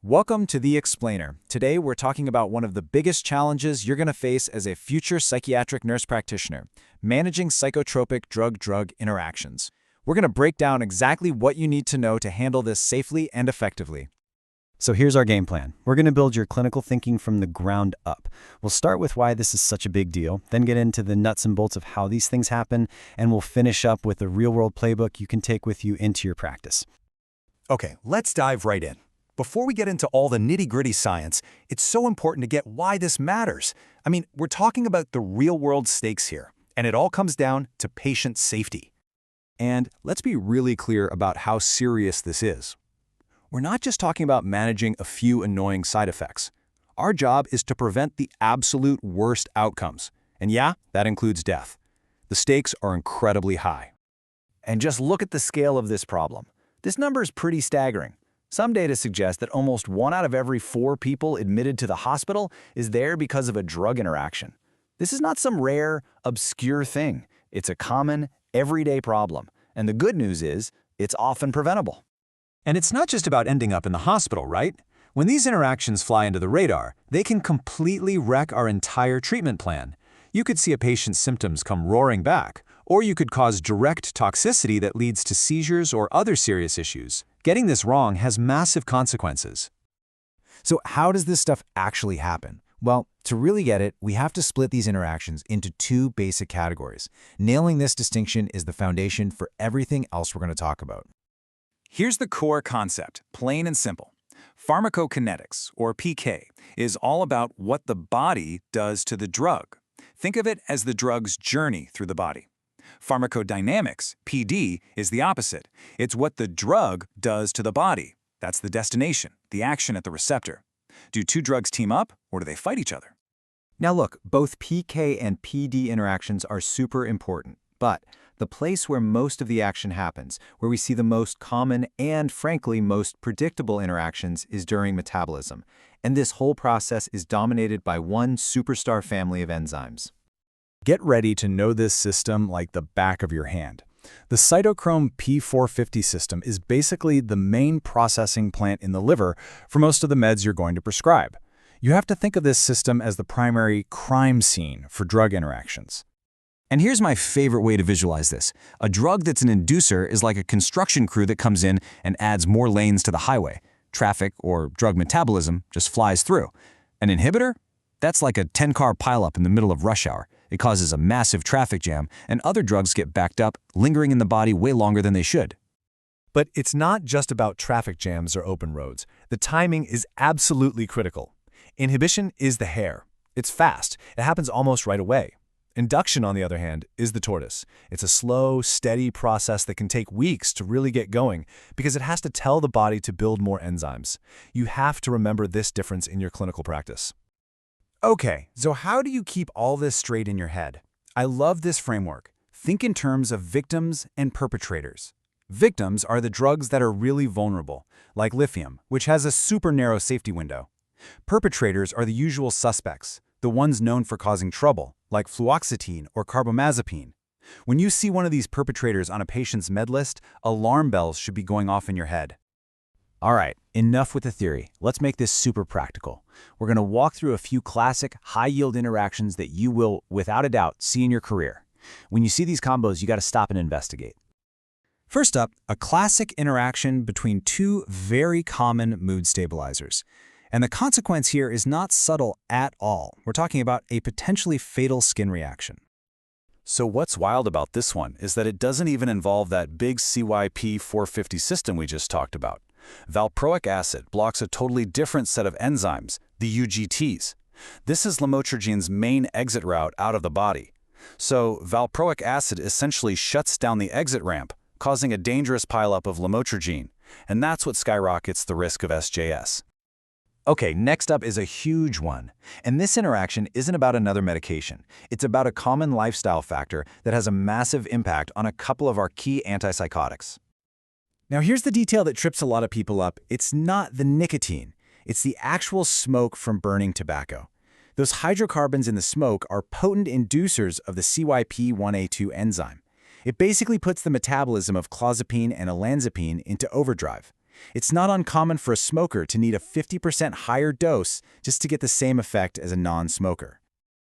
Welcome to The Explainer. Today we're talking about one of the biggest challenges you're going to face as a future psychiatric nurse practitioner, managing psychotropic drug-drug interactions. We're going to break down exactly what you need to know to handle this safely and effectively. So here's our game plan. We're going to build your clinical thinking from the ground up. We'll start with why this is such a big deal, then get into the nuts and bolts of how these things happen, and we'll finish up with a real-world playbook you can take with you into your practice. Okay, let's dive right in. Before we get into all the nitty-gritty science, it's so important to get why this matters. We're talking about the real-world stakes here, and it all comes down to patient safety. And let's be really clear about how serious this is. We're not just talking about managing a few annoying side effects. Our job is to prevent the absolute worst outcomes. And yeah, that includes death. The stakes are incredibly high. And just look at the scale of this problem. This number is pretty staggering. Some data suggest that almost 1 out of every 4 people admitted to the hospital is there because of a drug interaction. This is not some rare, obscure thing. It's a common, everyday problem. And the good news is, it's often preventable. And it's not just about ending up in the hospital, right? When these interactions fly into the radar, they can completely wreck our entire treatment plan. You could see a patient's symptoms come roaring back, or you could cause direct toxicity that leads to seizures or other serious issues. Getting this wrong has massive consequences. So how does this stuff actually happen? Well, to really get it, we have to split these interactions into 2 basic categories. Nailing this distinction is the foundation for everything else we're going to talk about. Here's the core concept, plain and simple. Pharmacokinetics, or PK, is all about what the body does to the drug. Think of it as the drug's journey through the body. Pharmacodynamics, PD, is the opposite. It's what the drug does to the body. That's the destination, the action at the receptor. Do 2 drugs team up, or do they fight each other? Now look, both PK and PD interactions are super important, but the place where most of the action happens, where we see the most common and, frankly, most predictable interactions is during metabolism. And this whole process is dominated by one superstar family of enzymes. Get ready to know this system like the back of your hand. The cytochrome P450 system is basically the main processing plant in the liver for most of the meds you're going to prescribe. You have to think of this system as the primary crime scene for drug interactions. And here's my favorite way to visualize this. A drug that's an inducer is like a construction crew that comes in and adds more lanes to the highway. Traffic, or drug metabolism, just flies through. An inhibitor? That's like a 10-car pileup in the middle of rush hour. It causes a massive traffic jam, and other drugs get backed up, lingering in the body way longer than they should. But it's not just about traffic jams or open roads. The timing is absolutely critical. Inhibition is the hare. It's fast. It happens almost right away. Induction, on the other hand, is the tortoise. It's a slow, steady process that can take weeks to really get going because it has to tell the body to build more enzymes. You have to remember this difference in your clinical practice. Okay, so how do you keep all this straight in your head? I love this framework. Think in terms of victims and perpetrators. Victims are the drugs that are really vulnerable, like lithium, which has a super narrow safety window. Perpetrators are the usual suspects, the ones known for causing trouble, like fluoxetine or carbamazepine. When you see one of these perpetrators on a patient's med list, alarm bells should be going off in your head. All right, enough with the theory. Let's make this super practical. We're going to walk through a few classic, high-yield interactions that you will, without a doubt, see in your career. When you see these combos, you got to stop and investigate. First up, a classic interaction between 2 very common mood stabilizers. And the consequence here is not subtle at all. We're talking about a potentially fatal skin reaction. So what's wild about this one is that it doesn't even involve that big CYP450 system we just talked about. Valproic acid blocks a totally different set of enzymes, the UGTs. This is lamotrigine's main exit route out of the body. So valproic acid essentially shuts down the exit ramp, causing a dangerous pileup of lamotrigine, and that's what skyrockets the risk of SJS. Okay, next up is a huge one. And this interaction isn't about another medication. It's about a common lifestyle factor that has a massive impact on a couple of our key antipsychotics. Now here's the detail that trips a lot of people up. It's not the nicotine. It's the actual smoke from burning tobacco. Those hydrocarbons in the smoke are potent inducers of the CYP1A2 enzyme. It basically puts the metabolism of clozapine and olanzapine into overdrive. It's not uncommon for a smoker to need a 50% higher dose just to get the same effect as a non-smoker.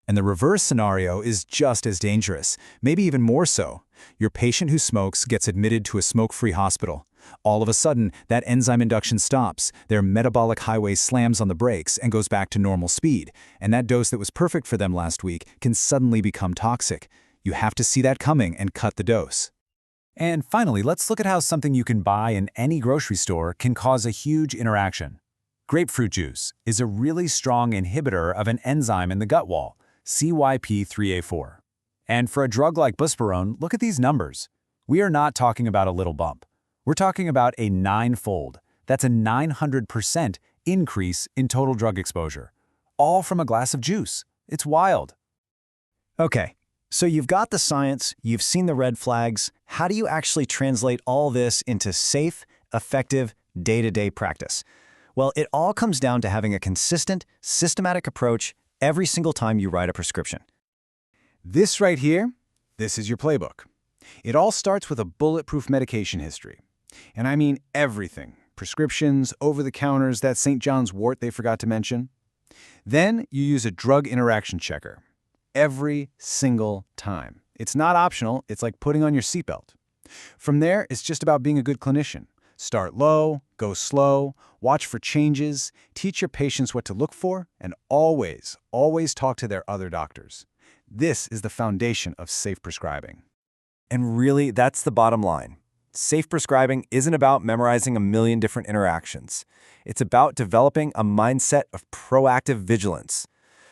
And the reverse scenario is just as dangerous, maybe even more so. Your patient who smokes gets admitted to a smoke-free hospital. All of a sudden, that enzyme induction stops, their metabolic highway slams on the brakes and goes back to normal speed, and that dose that was perfect for them last week can suddenly become toxic. You have to see that coming and cut the dose. And finally, let's look at how something you can buy in any grocery store can cause a huge interaction. Grapefruit juice is a really strong inhibitor of an enzyme in the gut wall, CYP3A4. And for a drug like buspirone, look at these numbers. We are not talking about a little bump. We're talking about a 9-fold. That's a 900% increase in total drug exposure, all from a glass of juice. It's wild. Okay, so you've got the science, you've seen the red flags. How do you actually translate all this into safe, effective, day-to-day practice? Well, it all comes down to having a consistent, systematic approach every single time you write a prescription. This right here, this is your playbook. It all starts with a bulletproof medication history. And I mean everything. Prescriptions, over-the-counters, that St. John's wort they forgot to mention. Then you use a drug interaction checker. Every single time. It's not optional, it's like putting on your seatbelt. From there, it's just about being a good clinician. Start low, go slow, watch for changes, teach your patients what to look for, and always, always talk to their other doctors. This is the foundation of safe prescribing. And really, that's the bottom line. Safe prescribing isn't about memorizing a million different interactions. It's about developing a mindset of proactive vigilance.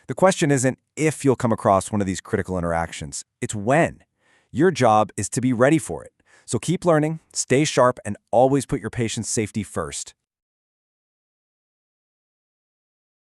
The question isn't if you'll come across one of these critical interactions, it's when. Your job is to be ready for it. So keep learning, stay sharp, and always put your patient's safety first.